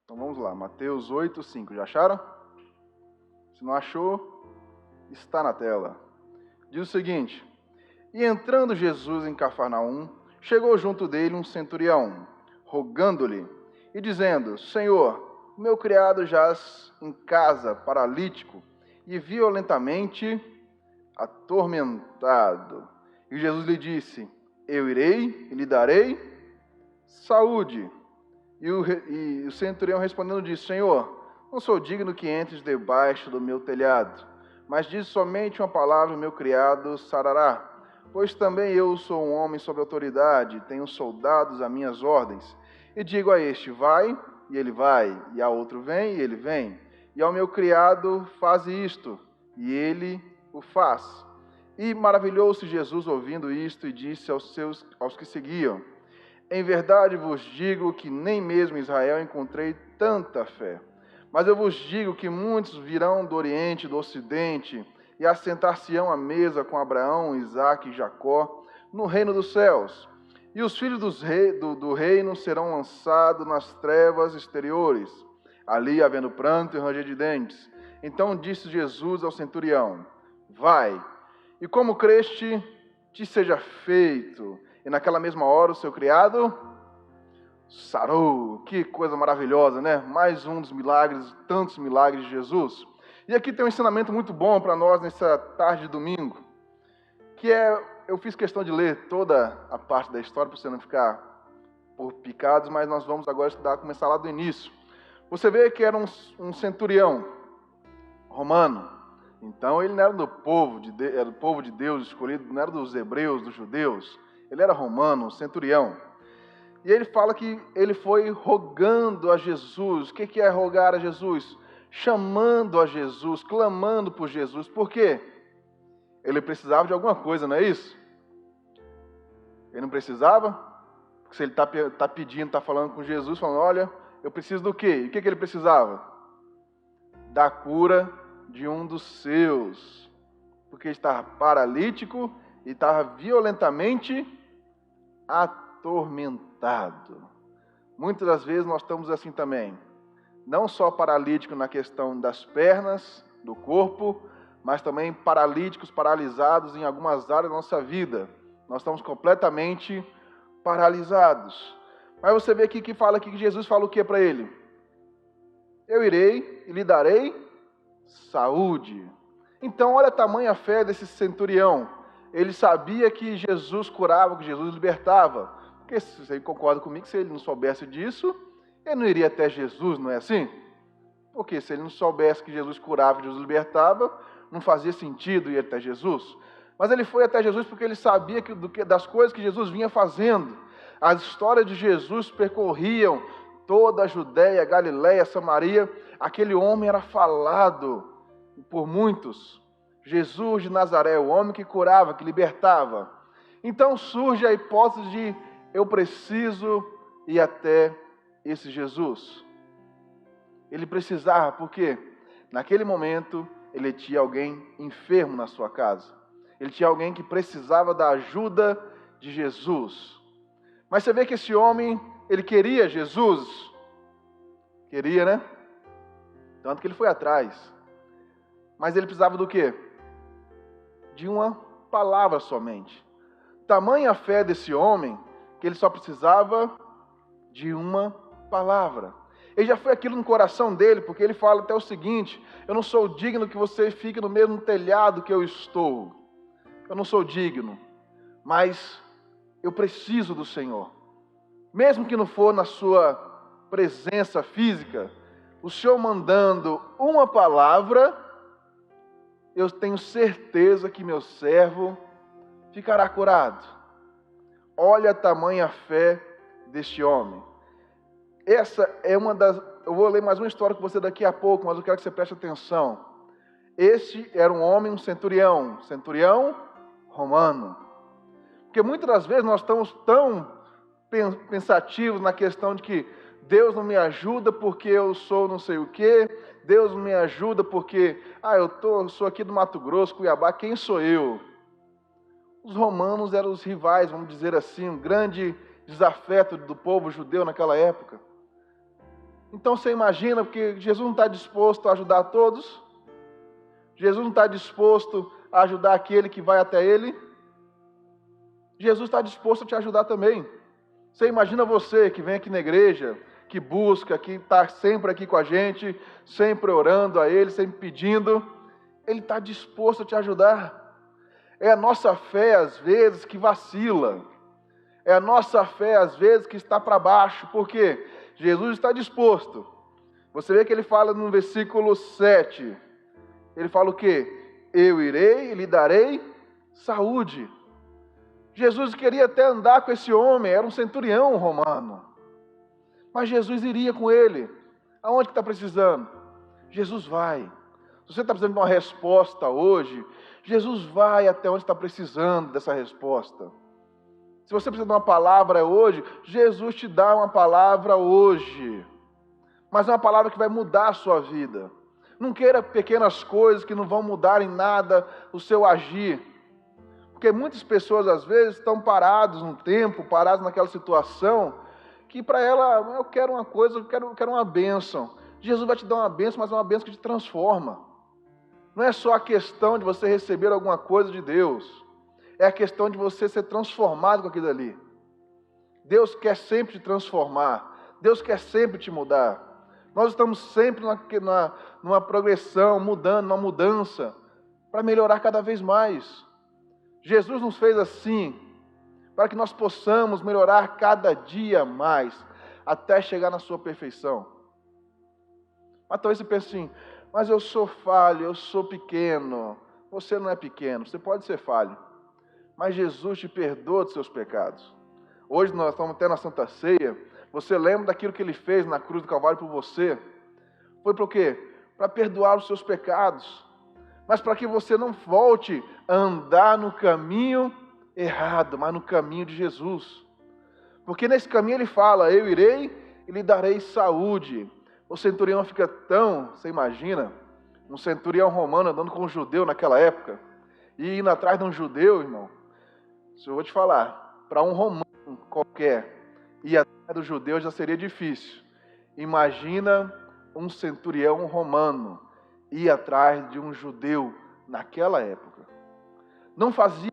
Então vamos lá, Mateus 8, 5. Já acharam? Se não achou, está na tela. Diz o seguinte: E entrando Jesus em Cafarnaum, chegou junto dele um centurião, rogando-lhe e dizendo: Senhor, meu criado jaz em casa, paralítico e violentamente atormentado. E Jesus lhe disse: Eu irei e lhe darei saúde. E o centurião respondendo disse: Senhor, não sou digno que entres debaixo do meu telhado, mas diz somente uma palavra, o meu criado sarará. Pois também eu sou um homem sob autoridade, tenho soldados a minhas ordens. E digo a este: vai, e ele vai, e a outro: vem, e ele vem. E ao meu criado: faze isto, e ele o faz. E maravilhou-se Jesus ouvindo isto, e disse aos que seguiam: Em verdade vos digo que nem mesmo em Israel encontrei tanta fé. Mas eu vos digo que muitos virão do Oriente e do Ocidente e assentar-se-ão à mesa com Abraão, Isaque e Jacó no reino dos céus. E os filhos do reino serão lançados nas trevas exteriores, ali havendo pranto e ranger de dentes. Então disse Jesus ao centurião: Vai, e como creste, te seja feito. E naquela mesma hora o seu criado sarou. Que coisa maravilhosa, né? Mais um dos milagres, tantos milagres de Jesus. E aqui tem um ensinamento muito bom para nós nessa tarde de domingo, que eu fiz questão de ler toda a parte da história para você não ficar por picados, mas nós vamos agora começar lá do início. Você vê que era um centurião romano. Então ele não era era do povo de Deus escolhido, não era dos hebreus, dos judeus. Ele era romano, um centurião. E ele fala que ele foi rogando a Jesus. O que é rogar a Jesus? Chamando a Jesus, clamando por Jesus. Por quê? Ele precisava de alguma coisa, não é isso? Ele não precisava? Porque se ele está pedindo, está falando com Jesus, falando: olha, eu preciso do quê? E o que ele precisava? Da cura de um dos seus. Porque ele estava paralítico e estava violentamente atormentado. Muitas das vezes nós estamos assim também. Não só paralítico na questão das pernas, do corpo, mas também paralíticos, paralisados em algumas áreas da nossa vida. Nós estamos completamente paralisados. Mas você vê aqui que fala aqui que Jesus fala o que para ele? Eu irei e lhe darei saúde. Então olha a tamanha fé desse centurião. Ele sabia que Jesus curava, que Jesus libertava. Porque você concorda comigo que se ele não soubesse disso, ele não iria até Jesus, não é assim? Porque se ele não soubesse que Jesus curava, que Jesus libertava, não fazia sentido ir até Jesus. Mas ele foi até Jesus porque ele sabia das coisas que Jesus vinha fazendo. As histórias de Jesus percorriam toda a Judéia, Galiléia, Samaria. Aquele homem era falado por muitos. Jesus de Nazaré, o homem que curava, que libertava. Então surge a hipótese de: eu preciso ir até esse Jesus. Ele precisava, porque naquele momento ele tinha alguém enfermo na sua casa. Ele tinha alguém que precisava da ajuda de Jesus. Mas você vê que esse homem, ele queria Jesus. Queria, né? Tanto que ele foi atrás. Mas ele precisava do quê? De uma palavra somente. Tamanha a fé desse homem que ele só precisava de uma palavra. Ele já foi aquilo no coração dele, porque ele fala até o seguinte: eu não sou digno que você fique no mesmo telhado que eu estou. Eu não sou digno, mas eu preciso do Senhor. Mesmo que não for na sua presença física, o Senhor mandando uma palavra, eu tenho certeza que meu servo ficará curado. Olha a tamanha fé deste homem. Essa é uma das... Eu vou ler mais uma história com você daqui a pouco, mas eu quero que você preste atenção. Este era um homem, um centurião romano. Porque muitas das vezes nós estamos tão pensativos na questão de que Deus não me ajuda porque eu sou não sei o quê, Deus não me ajuda porque eu sou aqui do Mato Grosso, Cuiabá, quem sou eu? Os romanos eram os rivais, vamos dizer assim, um grande desafeto do povo judeu naquela época. Então você imagina, porque Jesus não está disposto a ajudar todos? Jesus não está disposto a ajudar aquele que vai até Ele? Jesus está disposto a te ajudar também. Você imagina você que vem aqui na igreja, que busca, que está sempre aqui com a gente, sempre orando a Ele, sempre pedindo. Ele está disposto a te ajudar. É a nossa fé, às vezes, que vacila. É a nossa fé, às vezes, que está para baixo. Por quê? Jesus está disposto. Você vê que ele fala no versículo 7. Ele fala o quê? Eu irei e lhe darei saúde. Jesus queria até andar com esse homem, era um centurião romano. Mas Jesus iria com ele. Aonde que está precisando? Jesus vai. Se você está precisando de uma resposta hoje, Jesus vai até onde está precisando dessa resposta. Se você precisa de uma palavra hoje, Jesus te dá uma palavra hoje. Mas é uma palavra que vai mudar a sua vida. Não queira pequenas coisas que não vão mudar em nada o seu agir. Porque muitas pessoas, às vezes, estão parados num tempo, parados naquela situação, que para ela, eu quero uma coisa, eu quero uma bênção. Jesus vai te dar uma bênção, mas é uma bênção que te transforma. Não é só a questão de você receber alguma coisa de Deus. É a questão de você ser transformado com aquilo ali. Deus quer sempre te transformar. Deus quer sempre te mudar. Nós estamos sempre numa progressão, mudando, numa mudança, para melhorar cada vez mais. Jesus nos fez assim, para que nós possamos melhorar cada dia mais, até chegar na sua perfeição. Mas talvez você pense assim, mas eu sou falho, eu sou pequeno. Você não é pequeno, você pode ser falho. Mas Jesus te perdoa dos seus pecados. Hoje nós estamos até na Santa Ceia. Você lembra daquilo que Ele fez na cruz do Calvário por você? Foi para o quê? Para perdoar os seus pecados. Mas para que você não volte a andar no caminho errado, mas no caminho de Jesus. Porque nesse caminho Ele fala, eu irei e lhe darei saúde. O centurião fica tão, você imagina, um centurião romano andando com um judeu naquela época, e indo atrás de um judeu, irmão. Isso eu vou te falar, para um romano qualquer, ir atrás do judeu já seria difícil. Imagina um centurião romano ir atrás de um judeu naquela época. Não fazia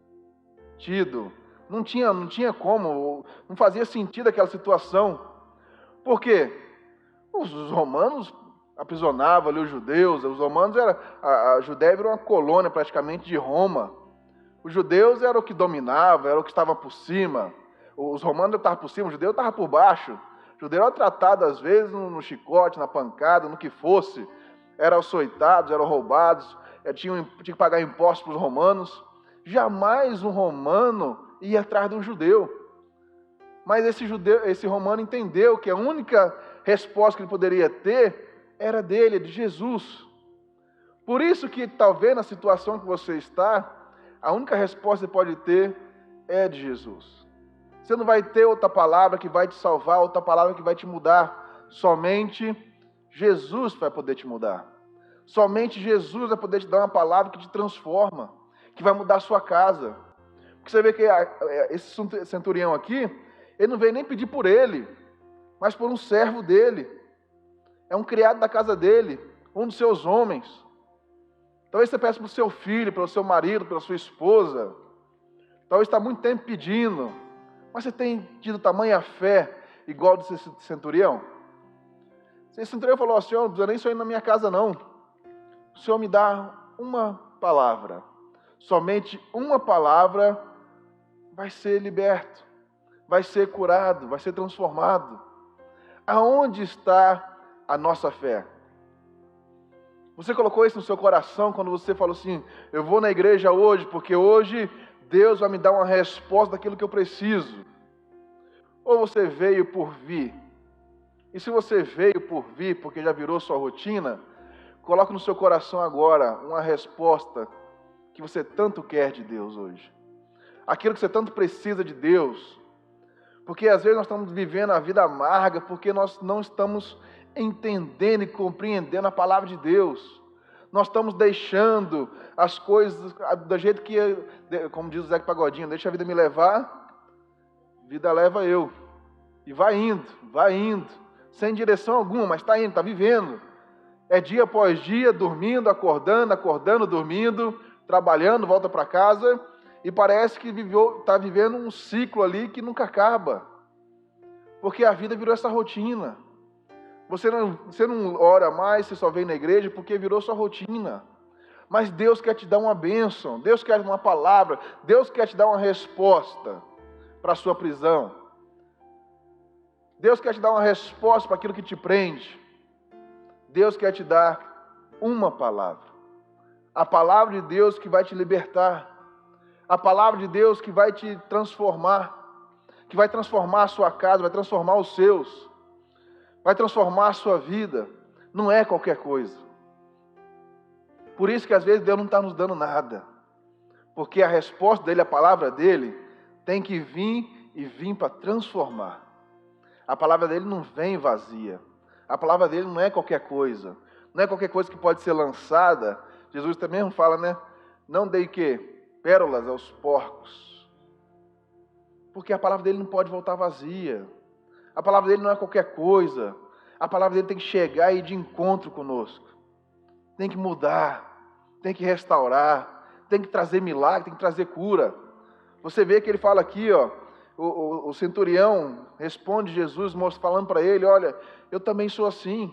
sentido, não tinha como, não fazia sentido aquela situação. Por quê? Os romanos aprisionavam ali os judeus, os romanos a Judéia era uma colônia praticamente de Roma. Os judeus eram o que dominava, era o que estava por cima. Os romanos estavam por cima, o judeu estava por baixo. O judeu era tratado, às vezes, no chicote, na pancada, no que fosse. Eram açoitados, eram roubados, tinham que pagar impostos para os romanos. Jamais um romano ia atrás de um judeu. Mas esse romano entendeu que a única resposta que ele poderia ter era dele, de Jesus. Por isso que, talvez, na situação que você está, a única resposta que você pode ter é de Jesus. Você não vai ter outra palavra que vai te salvar, outra palavra que vai te mudar. Somente Jesus vai poder te mudar. Somente Jesus vai poder te dar uma palavra que te transforma, que vai mudar a sua casa. Porque você vê que esse centurião aqui, ele não veio nem pedir por ele, mas por um servo dele. É um criado da casa dele, um dos seus homens. Talvez você peça para o seu filho, para o seu marido, para a sua esposa. Talvez está há muito tempo pedindo. Mas você tem tido tamanha fé igual desse centurião? Esse centurião falou, Senhor, não precisa nem sair na minha casa não. O Senhor me dá uma palavra. Somente uma palavra vai ser liberto. Vai ser curado, vai ser transformado. Aonde está a nossa fé? Você colocou isso no seu coração quando você falou assim, eu vou na igreja hoje, porque hoje Deus vai me dar uma resposta daquilo que eu preciso. Ou você veio por vir? E se você veio por vir, porque já virou sua rotina, coloque no seu coração agora uma resposta que você tanto quer de Deus hoje. Aquilo que você tanto precisa de Deus. Porque às vezes nós estamos vivendo a vida amarga porque nós não estamos entendendo e compreendendo a palavra de Deus. Nós estamos deixando as coisas do jeito que, como diz o Zeca Pagodinho, deixa a vida me levar, vida leva eu. E vai indo, vai indo. sem direção alguma, mas está indo, está vivendo. É dia após dia, dormindo, acordando, dormindo, trabalhando, volta para casa, e parece que está vivendo um ciclo ali que nunca acaba. Porque a vida virou essa rotina. Você não ora mais, você só vem na igreja porque virou sua rotina. Mas Deus quer te dar uma bênção, Deus quer uma palavra, Deus quer te dar uma resposta para a sua prisão. Deus quer te dar uma resposta para aquilo que te prende. Deus quer te dar uma palavra. A palavra de Deus que vai te libertar. A palavra de Deus que vai te transformar. Que vai transformar a sua casa, vai transformar os seus. Vai transformar a sua vida. Não é qualquer coisa. Por isso que às vezes Deus não está nos dando nada. Porque a resposta dele, a palavra dele, tem que vir e vir para transformar. A palavra dele não vem vazia. A palavra dele não é qualquer coisa. Não é qualquer coisa que pode ser lançada. Jesus também fala, né? Não dei o quê? Pérolas aos porcos. Porque a palavra dele não pode voltar vazia. A palavra dele não é qualquer coisa. A palavra dele tem que chegar e ir de encontro conosco. Tem que mudar. Tem que restaurar. Tem que trazer milagre, tem que trazer cura. Você vê que ele fala aqui, ó. O centurião responde Jesus, falando para ele, olha, eu também sou assim.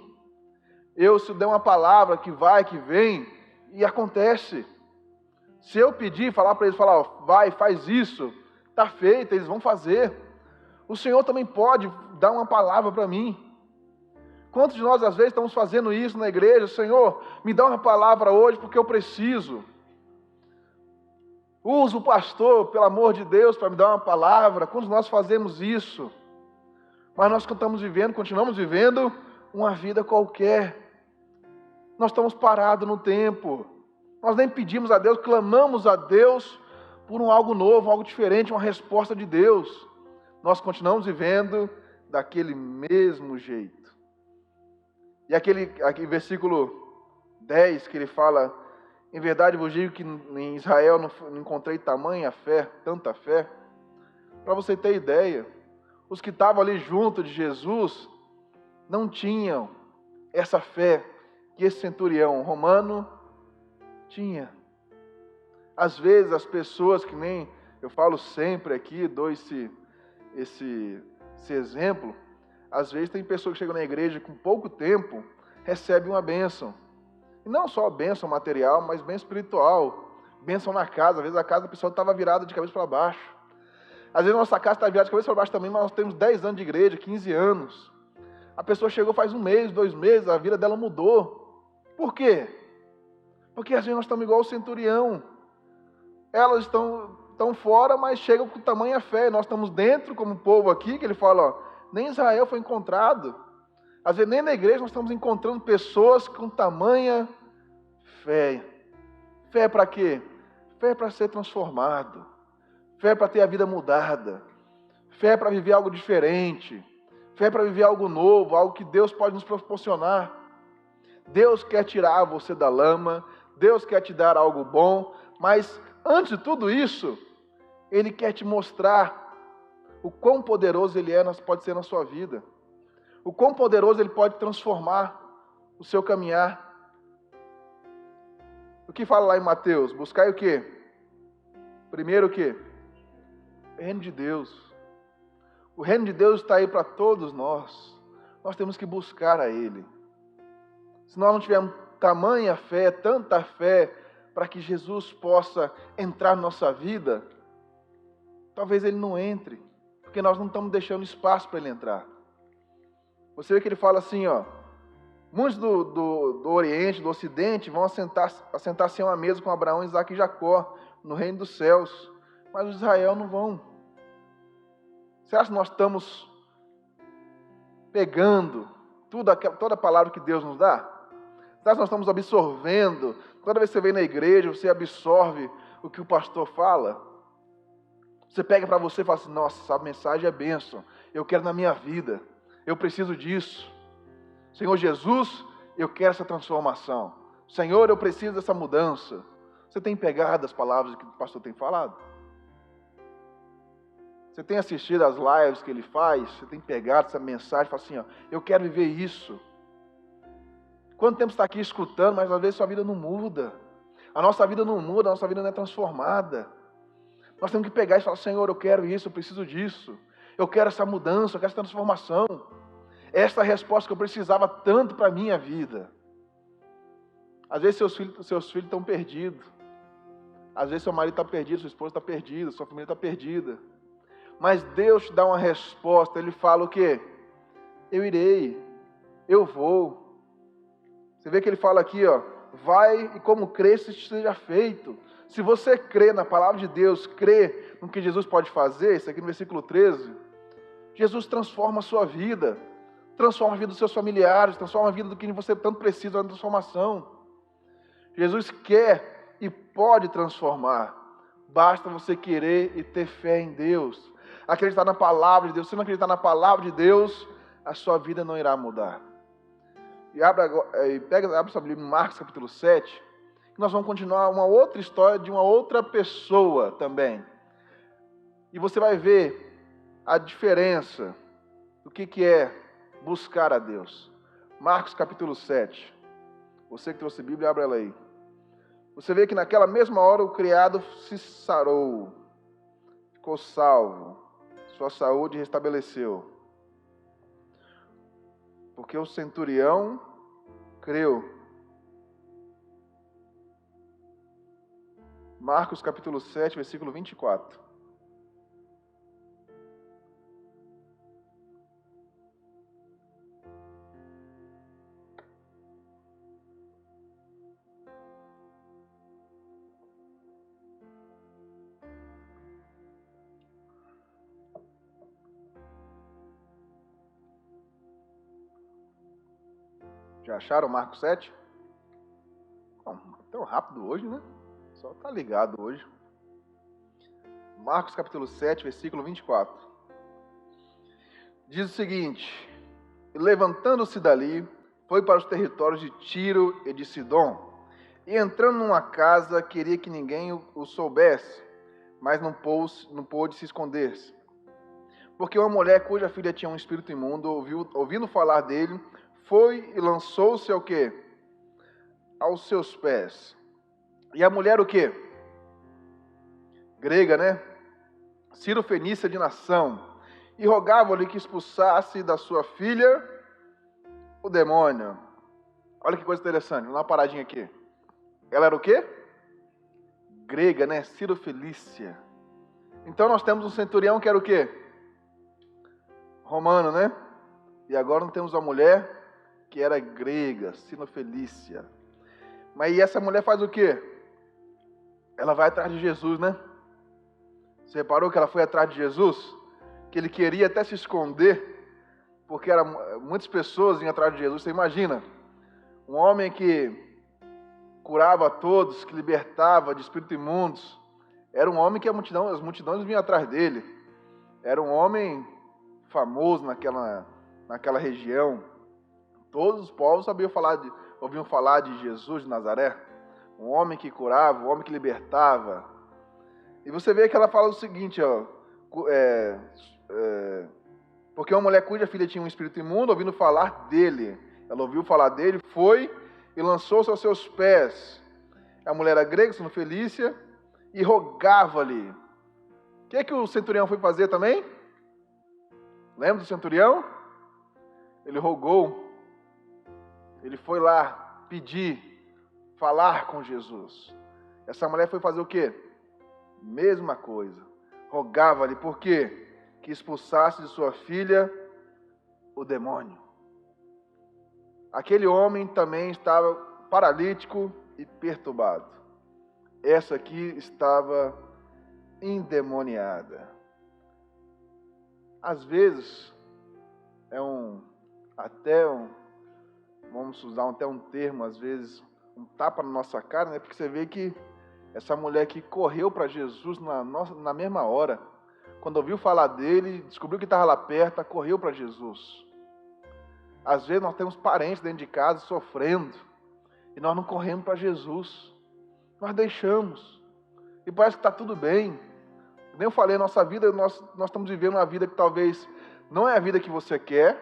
Eu, se der uma palavra que vai, que vem, e acontece. Se eu pedir, falar para eles, falar, ó, vai, faz isso, está feito, eles vão fazer. O Senhor também pode dar uma palavra para mim. Quantos de nós, às vezes, estamos fazendo isso na igreja? Senhor, me dá uma palavra hoje, porque eu preciso. Usa o pastor, pelo amor de Deus, para me dar uma palavra. Quando nós fazemos isso, mas nós continuamos vivendo uma vida qualquer. Nós estamos parados no tempo. Nós nem pedimos a Deus, clamamos a Deus por algo novo, algo diferente, uma resposta de Deus. Nós continuamos vivendo daquele mesmo jeito. E aquele versículo 10 que ele fala, em verdade vos digo que em Israel não encontrei tamanha fé, tanta fé. Para você ter ideia, os que estavam ali junto de Jesus não tinham essa fé que esse centurião romano tinha. Às vezes as pessoas que nem, eu falo sempre aqui, dou esse exemplo, às vezes tem pessoas que chegam na igreja com pouco tempo, recebem uma bênção. E não só bênção material, mas bênção espiritual. Bênção na casa. Às vezes a casa da pessoa estava virada de cabeça para baixo. Às vezes a nossa casa está virada de cabeça para baixo também, mas nós temos 10 anos de igreja, 15 anos. A pessoa chegou faz 1 mês, 2 meses, a vida dela mudou. Por quê? Porque às vezes nós estamos igual o centurião. Elas estão fora, mas chegam com tamanha fé. Nós estamos dentro, como povo aqui, que ele fala, ó, nem Israel foi encontrado. Às vezes nem na igreja nós estamos encontrando pessoas com tamanha fé. Fé para quê? Fé para ser transformado. Fé para ter a vida mudada. Fé para viver algo diferente. Fé para viver algo novo, algo que Deus pode nos proporcionar. Deus quer tirar você da lama. Deus quer te dar algo bom. Mas antes de tudo isso, Ele quer te mostrar o quão poderoso Ele pode ser na sua vida. O quão poderoso Ele pode transformar o seu caminhar. O que fala lá em Mateus? Buscai o quê? Primeiro o quê? O reino de Deus. O reino de Deus está aí para todos nós. Nós temos que buscar a Ele. Se nós não tivermos tamanha fé, tanta fé, para que Jesus possa entrar na nossa vida, talvez Ele não entre, porque nós não estamos deixando espaço para Ele entrar. Você vê que ele fala assim, ó, muitos do Oriente, do Ocidente, vão assentar-se a uma mesa com Abraão, Isaque e Jacó, no reino dos céus, mas os de Israel não vão. Será que nós estamos pegando toda a palavra que Deus nos dá? Será que nós estamos absorvendo? Toda vez que você vem na igreja, você absorve o que o pastor fala? Você pega para você e fala assim, nossa, essa mensagem é bênção, eu quero na minha vida. Eu preciso disso. Senhor Jesus, eu quero essa transformação. Senhor, eu preciso dessa mudança. Você tem pegado as palavras que o pastor tem falado? Você tem assistido as lives que ele faz? Você tem pegado essa mensagem e fala assim, ó, eu quero viver isso. Quanto tempo você está aqui escutando, mas às vezes sua vida não muda. A nossa vida não muda, a nossa vida não é transformada. Nós temos que pegar e falar, Senhor, eu quero isso, eu preciso disso. Eu quero essa mudança, eu quero essa transformação. Essa é a resposta que eu precisava tanto para a minha vida. Às vezes seus filhos estão perdidos. Às vezes seu marido está perdido, sua esposa está perdida, sua família está perdida. Mas Deus te dá uma resposta, Ele fala o quê? Eu irei, eu vou. Você vê que Ele fala aqui, ó, vai e como cresce seja feito. Se você crê na palavra de Deus, crê no que Jesus pode fazer, isso aqui no versículo 13, Jesus transforma a sua vida, transforma a vida dos seus familiares, transforma a vida do que você tanto precisa na transformação. Jesus quer e pode transformar. Basta você querer e ter fé em Deus. Acreditar na palavra de Deus. Se não acreditar na palavra de Deus, a sua vida não irá mudar. E abre sua Bíblia em Marcos capítulo 7, que nós vamos continuar uma outra história de uma outra pessoa também. E você vai ver a diferença do que é buscar a Deus. Marcos capítulo 7. Você que trouxe a Bíblia, abre ela aí. Você vê que naquela mesma hora o criado se sarou, ficou salvo, sua saúde restabeleceu. Porque o centurião creu. Marcos capítulo 7, versículo 24. Já acharam Marcos 7? Bom, tão rápido hoje, né? Só tá ligado hoje. Marcos capítulo 7, versículo 24. Diz o seguinte: levantando-se dali, foi para os territórios de Tiro e de Sidom, e entrando numa casa, queria que ninguém o soubesse, mas não pôde se esconder-se. Porque uma mulher cuja filha tinha um espírito imundo, ouvindo falar dele, foi e lançou-se ao quê? Aos seus pés. E a mulher o quê? Grega, né? Cirofenícia de nação. E rogava-lhe que expulsasse da sua filha o demônio. Olha que coisa interessante, vamos dar uma paradinha aqui. Ela era o quê? Grega, né? Cirofenícia. Então nós temos um centurião que era o quê? Romano, né? E agora nós temos uma mulher que era grega, Cirofenícia. Mas e essa mulher faz o quê? Ela vai atrás de Jesus, né? Você reparou que ela foi atrás de Jesus? Que ele queria até se esconder, porque muitas pessoas iam atrás de Jesus. Você imagina, um homem que curava a todos, que libertava de espíritos imundos, era um homem que as multidões vinham atrás dele. Era um homem famoso naquela região. Todos os povos ouviam falar de Jesus de Nazaré. Um homem que curava, um homem que libertava. E você vê que ela fala o seguinte, ó, porque uma mulher cuja filha tinha um espírito imundo, ouvindo falar dele. Ela ouviu falar dele, foi e lançou-se aos seus pés. A mulher era grega, Cirofenícia, e rogava-lhe. O que o centurião foi fazer também? Lembra do centurião? Ele rogou. Ele foi lá pedir, falar com Jesus. Essa mulher foi fazer o quê? Mesma coisa. Rogava-lhe, por quê? Que expulsasse de sua filha o demônio. Aquele homem também estava paralítico e perturbado. Essa aqui estava endemoniada. Às vezes, vamos usar até um termo, às vezes, um tapa na nossa cara, né? Porque você vê que essa mulher que correu para Jesus na mesma hora, quando ouviu falar dele, descobriu que estava lá perto, correu para Jesus. Às vezes nós temos parentes dentro de casa sofrendo, e nós não corremos para Jesus, nós deixamos, e parece que está tudo bem, Nem eu falei, a nossa vida, nós estamos vivendo uma vida que talvez não é a vida que você quer,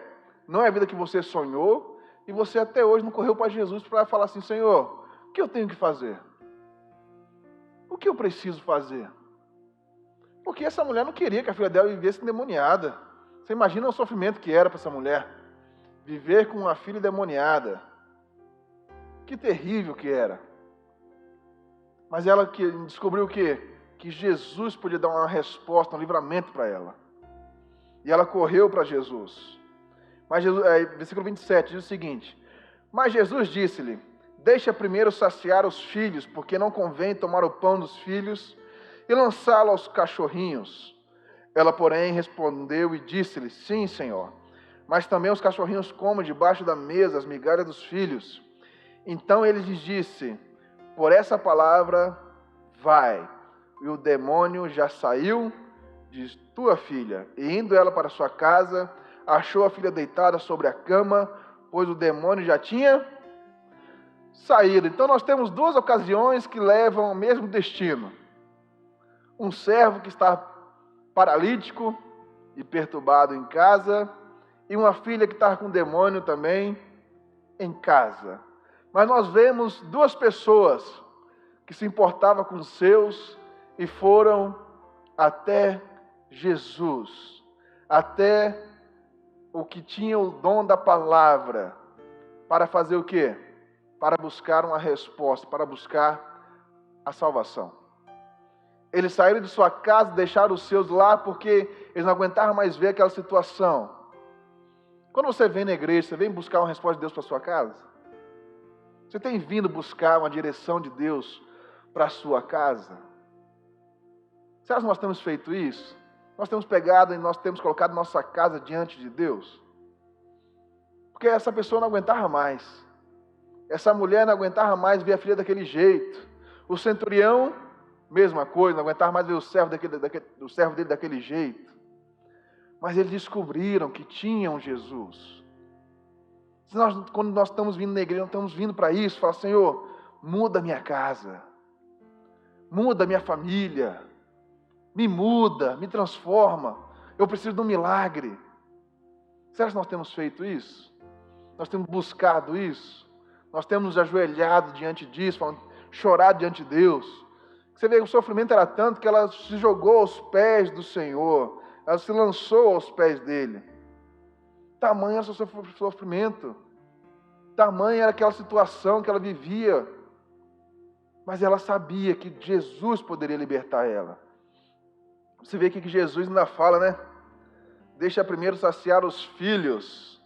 não é a vida que você sonhou, e você até hoje não correu para Jesus para falar assim, Senhor, o que eu tenho que fazer? O que eu preciso fazer? Porque essa mulher não queria que a filha dela vivesse endemoniada. Você imagina o sofrimento que era para essa mulher. Viver com uma filha endemoniada. Que terrível que era. Mas ela descobriu o quê? Que Jesus podia dar uma resposta, um livramento para ela. E ela correu para Jesus. Mas Jesus, versículo 27 diz o seguinte: mas Jesus disse-lhe, deixa primeiro saciar os filhos, porque não convém tomar o pão dos filhos e lançá-lo aos cachorrinhos. Ela, porém, respondeu e disse-lhe, sim, Senhor, mas também os cachorrinhos comem debaixo da mesa as migalhas dos filhos. Então ele lhes disse, por essa palavra, vai, e o demônio já saiu de tua filha. E indo ela para sua casa, achou a filha deitada sobre a cama, pois o demônio já tinha saído. Então nós temos duas ocasiões que levam ao mesmo destino. Um servo que está paralítico e perturbado em casa, e uma filha que está com demônio também em casa. Mas nós vemos duas pessoas que se importavam com os seus e foram até Jesus, até o que tinha o dom da palavra, para fazer o quê? Para buscar uma resposta, para buscar a salvação. Eles saíram de sua casa, deixaram os seus lá, porque eles não aguentavam mais ver aquela situação. Quando você vem na igreja, você vem buscar uma resposta de Deus para a sua casa? Você tem vindo buscar uma direção de Deus para a sua casa? Será que nós temos feito isso? Nós temos pegado e nós temos colocado nossa casa diante de Deus? Porque essa pessoa não aguentava mais. Essa mulher não aguentava mais ver a filha daquele jeito. O centurião, mesma coisa, não aguentava mais ver o servo dele daquele jeito. Mas eles descobriram que tinham Jesus. Quando nós estamos vindo na igreja, nós estamos vindo para isso, falar, Senhor, muda a minha casa, muda a minha família, me muda, me transforma, eu preciso de um milagre. Será que nós temos feito isso? Nós temos buscado isso? Nós temos nos ajoelhado diante disso, chorado diante de Deus? Você vê que o sofrimento era tanto que ela se jogou aos pés do Senhor, ela se lançou aos pés dele. Tamanho era o seu sofrimento, tamanho era aquela situação que ela vivia, mas ela sabia que Jesus poderia libertar ela. Você vê aqui que Jesus ainda fala, né? Deixa primeiro saciar os filhos,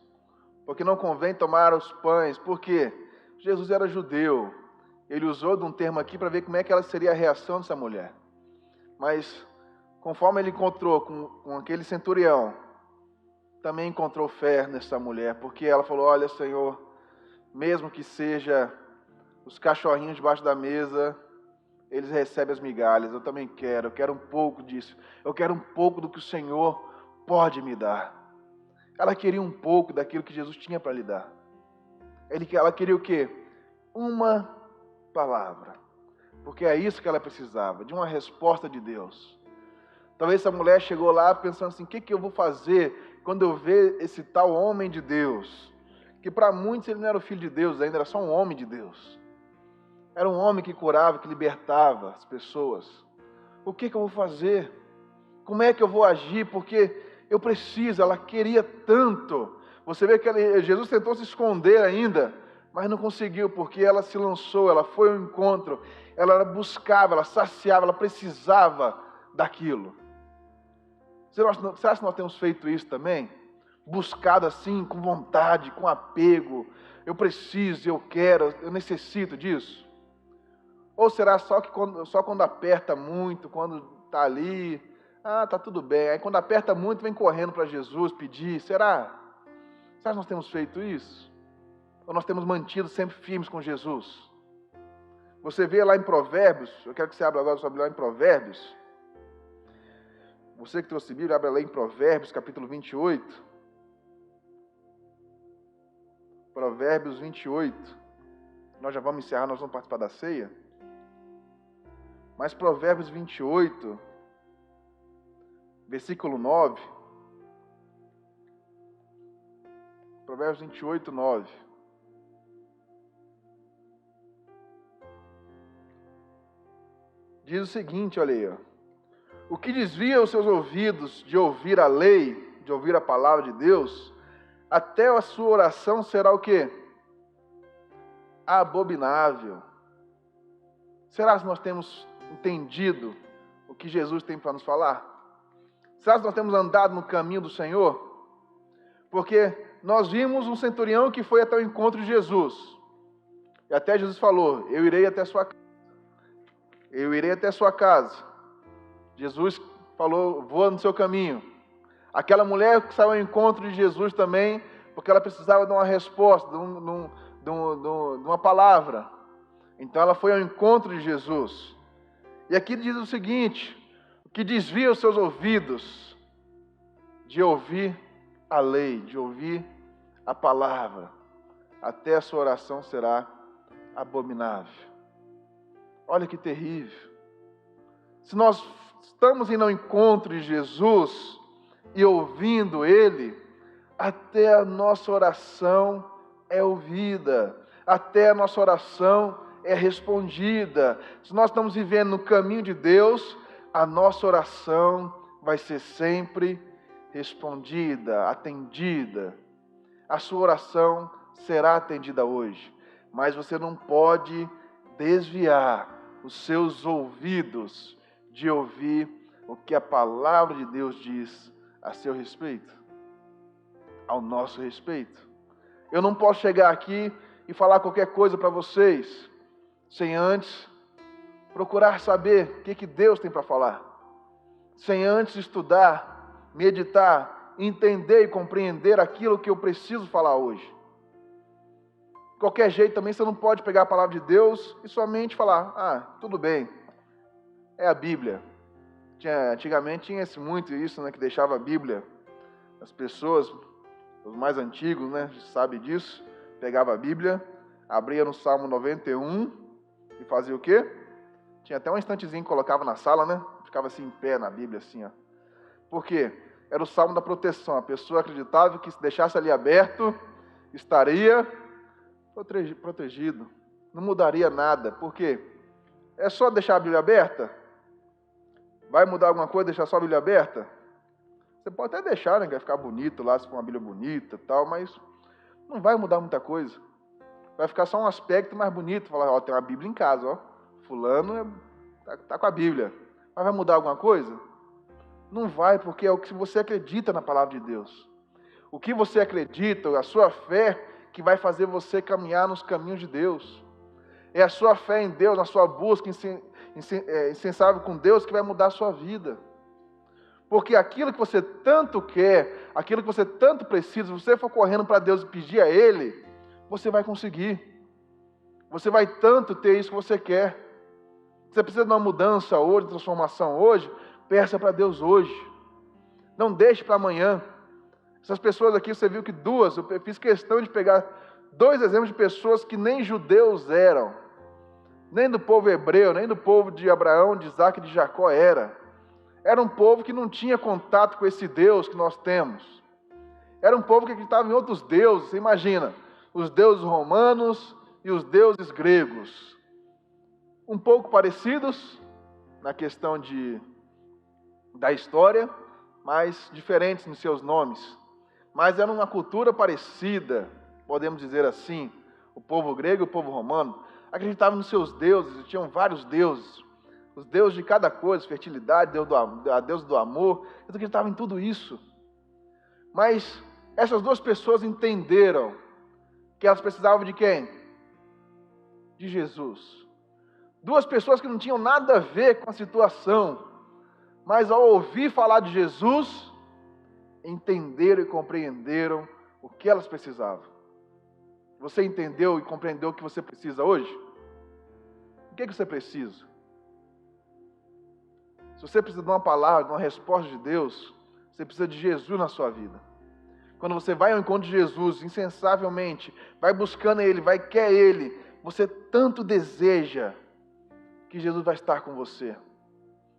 porque não convém tomar os pães. Por quê? Jesus era judeu. Ele usou de um termo aqui para ver como é que ela seria a reação dessa mulher. Mas, conforme ele encontrou com aquele centurião, também encontrou fé nessa mulher, porque ela falou, olha, Senhor, mesmo que seja os cachorrinhos debaixo da mesa, eles recebem as migalhas, eu também quero, eu quero um pouco disso, eu quero um pouco do que o Senhor pode me dar. Ela queria um pouco daquilo que Jesus tinha para lhe dar. Ela queria o quê? Uma palavra, porque é isso que ela precisava, de uma resposta de Deus. Talvez essa mulher chegou lá pensando assim, o que eu vou fazer quando eu ver esse tal homem de Deus? Que para muitos ele não era o filho de Deus ainda, era só um homem de Deus. Era um homem que curava, que libertava as pessoas. O que eu vou fazer? Como é que eu vou agir? Porque eu preciso, ela queria tanto. Você vê que Jesus tentou se esconder ainda, mas não conseguiu, porque ela se lançou, ela foi ao encontro, ela buscava, ela saciava, ela precisava daquilo. Será que nós temos feito isso também? Buscado assim, com vontade, com apego, eu preciso, eu quero, eu necessito disso? Ou será só quando aperta muito, quando está ali, está tudo bem. Aí quando aperta muito, vem correndo para Jesus pedir. Será? Será que nós temos feito isso? Ou nós temos mantido sempre firmes com Jesus? Você vê lá em Provérbios, eu quero que você abra agora sobre lá em Provérbios. Você que trouxe Bíblia, abra lá em Provérbios, capítulo 28. Provérbios 28. Nós já vamos encerrar, nós vamos participar da ceia. Mas Provérbios 28, versículo 9. Provérbios 28, 9. Diz o seguinte, olha aí, ó. O que desvia os seus ouvidos de ouvir a lei, de ouvir a palavra de Deus, até a sua oração será o quê? Abominável. Será que nós temos entendido o que Jesus tem para nos falar? Será que nós temos andado no caminho do Senhor? Porque nós vimos um centurião que foi até o encontro de Jesus. E até Jesus falou, eu irei até a sua casa. Eu irei até a sua casa. Jesus falou, voa no seu caminho. Aquela mulher que saiu ao encontro de Jesus também, porque ela precisava de uma resposta, de uma palavra. Então ela foi ao encontro de Jesus. E aqui diz o seguinte, o que desvia os seus ouvidos de ouvir a lei, de ouvir a palavra, até a sua oração será abominável. Olha que terrível. Se nós estamos indo ao encontro de Jesus e ouvindo Ele, até a nossa oração é ouvida, até a nossa oração é respondida. Se nós estamos vivendo no caminho de Deus, a nossa oração vai ser sempre respondida, atendida. A sua oração será atendida hoje, mas você não pode desviar os seus ouvidos de ouvir o que a palavra de Deus diz a seu respeito, ao nosso respeito. Eu não posso chegar aqui e falar qualquer coisa para vocês, sem antes procurar saber o que Deus tem para falar, sem antes estudar, meditar, entender e compreender aquilo que eu preciso falar hoje. De qualquer jeito também você não pode pegar a palavra de Deus e somente falar, tudo bem, é a Bíblia. Antigamente tinha muito isso, né, que deixava a Bíblia. As pessoas, os mais antigos, né, sabem disso, pegava a Bíblia, abria no Salmo 91 e fazia o quê? Tinha até um instantezinho que colocava na sala, né? Ficava assim em pé na Bíblia, assim, ó. Por quê? Era o Salmo da proteção. A pessoa acreditava que se deixasse ali aberto, estaria protegido. Não mudaria nada. Por quê? É só deixar a Bíblia aberta? Vai mudar alguma coisa deixar só a Bíblia aberta? Você pode até deixar, né? Que vai ficar bonito lá, se for uma Bíblia bonita e tal, mas não vai mudar muita coisa. Vai ficar só um aspecto mais bonito. Falar, ó, tem uma Bíblia em casa, ó. Fulano tá com a Bíblia. Mas vai mudar alguma coisa? Não vai, porque é o que você acredita na palavra de Deus. O que você acredita, a sua fé, que vai fazer você caminhar nos caminhos de Deus. É a sua fé em Deus, na sua busca insensável com Deus, que vai mudar a sua vida. Porque aquilo que você tanto quer, aquilo que você tanto precisa, se você for correndo para Deus e pedir a Ele, você vai conseguir. Você vai tanto ter isso que você quer. Você precisa de uma mudança hoje, de transformação hoje, peça para Deus hoje. Não deixe para amanhã. Essas pessoas aqui, você viu que duas, eu fiz questão de pegar 2 exemplos de pessoas que nem judeus eram. Nem do povo hebreu, nem do povo de Abraão, de Isaac e de Jacó era. Era um povo que não tinha contato com esse Deus que nós temos. Era um povo que acreditava em outros deuses. Você imagina, os deuses romanos e os deuses gregos. Um pouco parecidos na questão da história, mas diferentes nos seus nomes. Mas era uma cultura parecida, podemos dizer assim. O povo grego e o povo romano acreditavam nos seus deuses, e tinham vários deuses. Os deuses de cada coisa, fertilidade, a Deus do amor. Eles acreditavam em tudo isso. Mas essas 2 pessoas entenderam que elas precisavam de quem? De Jesus. 2 pessoas que não tinham nada a ver com a situação, mas ao ouvir falar de Jesus, entenderam e compreenderam o que elas precisavam. Você entendeu e compreendeu o que você precisa hoje? O que você precisa? Se você precisa de uma palavra, de uma resposta de Deus, você precisa de Jesus na sua vida. Quando você vai ao encontro de Jesus, insensavelmente, vai buscando Ele, quer Ele, você tanto deseja que Jesus vai estar com você.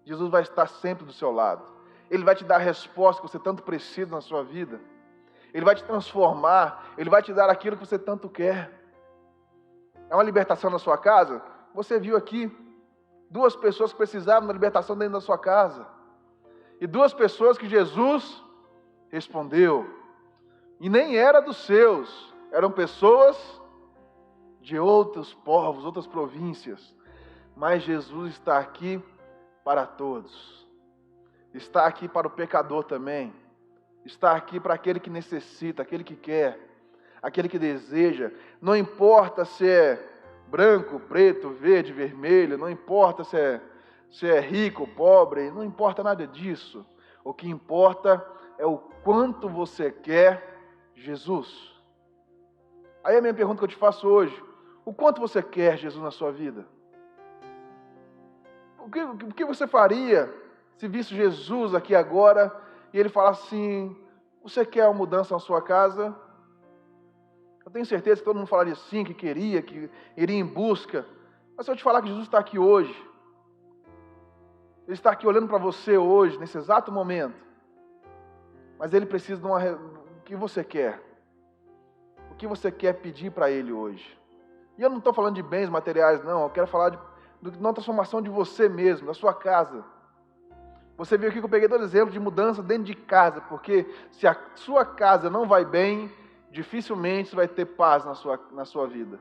Jesus vai estar sempre do seu lado. Ele vai te dar a resposta que você tanto precisa na sua vida. Ele vai te transformar, Ele vai te dar aquilo que você tanto quer. É uma libertação na sua casa? Você viu aqui 2 pessoas que precisavam da libertação dentro da sua casa. E 2 pessoas que Jesus respondeu. E nem era dos seus, eram pessoas de outros povos, outras províncias. Mas Jesus está aqui para todos. Está aqui para o pecador também. Está aqui para aquele que necessita, aquele que quer, aquele que deseja. Não importa se é branco, preto, verde, vermelho, não importa se é rico ou pobre, não importa nada disso. O que importa é o quanto você quer Jesus. Aí a minha pergunta que eu te faço hoje: o quanto você quer Jesus na sua vida? O que você faria se visse Jesus aqui agora e Ele falasse assim: você quer uma mudança na sua casa? Eu tenho certeza que todo mundo falaria sim, que queria, que iria em busca. Mas se eu te falar que Jesus está aqui hoje, Ele está aqui olhando para você hoje, nesse exato momento, mas Ele precisa de o que você quer. O que você quer pedir para Ele hoje? E eu não estou falando de bens materiais, não. Eu quero falar de uma transformação de você mesmo, da sua casa. Você viu aqui que eu peguei 2 exemplos de mudança dentro de casa, porque se a sua casa não vai bem, dificilmente você vai ter paz na sua vida.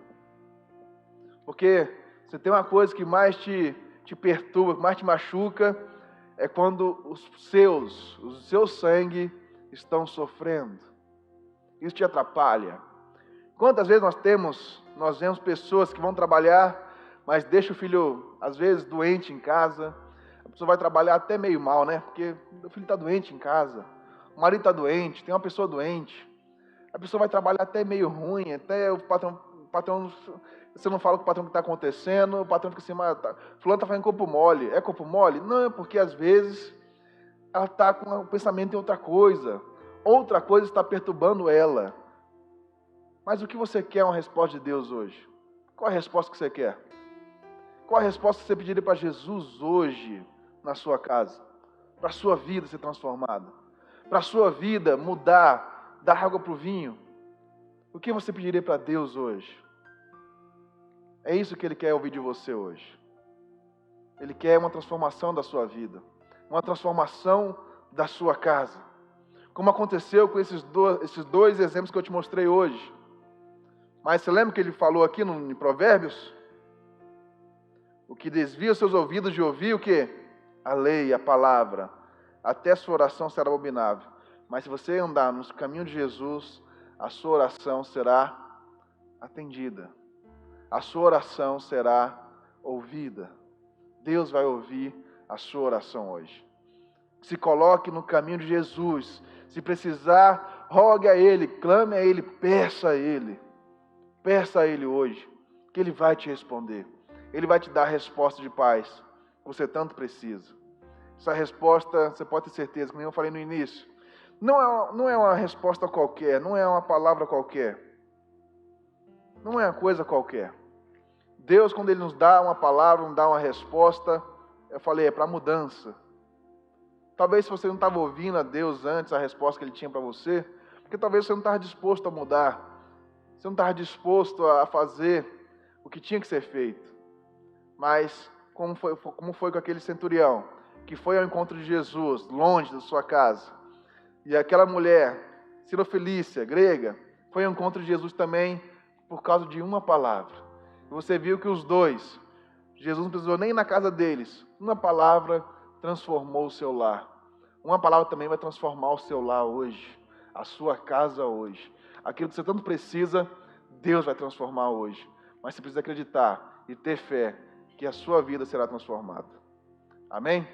Porque você tem uma coisa que mais te perturba, que mais te machuca, é quando o seu sangue estão sofrendo. Isso te atrapalha. Quantas vezes nós vemos pessoas que vão trabalhar, mas deixa o filho, às vezes, doente em casa. A pessoa vai trabalhar até meio mal, né? Porque o filho está doente em casa, o marido está doente, tem uma pessoa doente. A pessoa vai trabalhar até meio ruim, até o patrão, você não fala com o patrão o que está acontecendo, o patrão fica assim: fulano está fazendo corpo mole. É corpo mole? Não, é porque às vezes ela está com o pensamento em outra coisa está perturbando ela. Mas o que você quer é uma resposta de Deus hoje? Qual é a resposta que você quer? Qual a resposta que você pediria para Jesus hoje na sua casa? Para a sua vida ser transformada? Para a sua vida mudar, dar água para o vinho? O que você pediria para Deus hoje? É isso que Ele quer ouvir de você hoje. Ele quer uma transformação da sua vida, uma transformação da sua casa. Como aconteceu com esses dois exemplos que eu te mostrei hoje. Mas você lembra que ele falou aqui em Provérbios? O que desvia os seus ouvidos de ouvir o quê? A lei, a palavra. Até a sua oração será abominável. Mas se você andar no caminho de Jesus, a sua oração será atendida. A sua oração será ouvida. Deus vai ouvir a sua oração hoje. Se coloque no caminho de Jesus. Se precisar, rogue a Ele, clame a Ele, peça a Ele. Peça a Ele hoje, que Ele vai te responder. Ele vai te dar a resposta de paz que você tanto precisa. Essa resposta, você pode ter certeza, como eu falei no início, não é uma resposta qualquer, não é uma palavra qualquer. Não é uma coisa qualquer. Deus, quando Ele nos dá uma palavra, nos dá uma resposta, eu falei, é para mudança. Talvez se você não estava ouvindo a Deus antes, a resposta que Ele tinha para você, porque talvez você não estava disposto a mudar. Você não estava disposto a fazer o que tinha que ser feito. Mas, como foi com aquele centurião, que foi ao encontro de Jesus, longe da sua casa, e aquela mulher, Cirofilícia, grega, foi ao encontro de Jesus também por causa de uma palavra. E você viu que os dois, Jesus não precisou nem ir na casa deles, uma palavra transformou o seu lar. Uma palavra também vai transformar o seu lar hoje, a sua casa hoje. Aquilo que você tanto precisa, Deus vai transformar hoje. Mas você precisa acreditar e ter fé que a sua vida será transformada. Amém?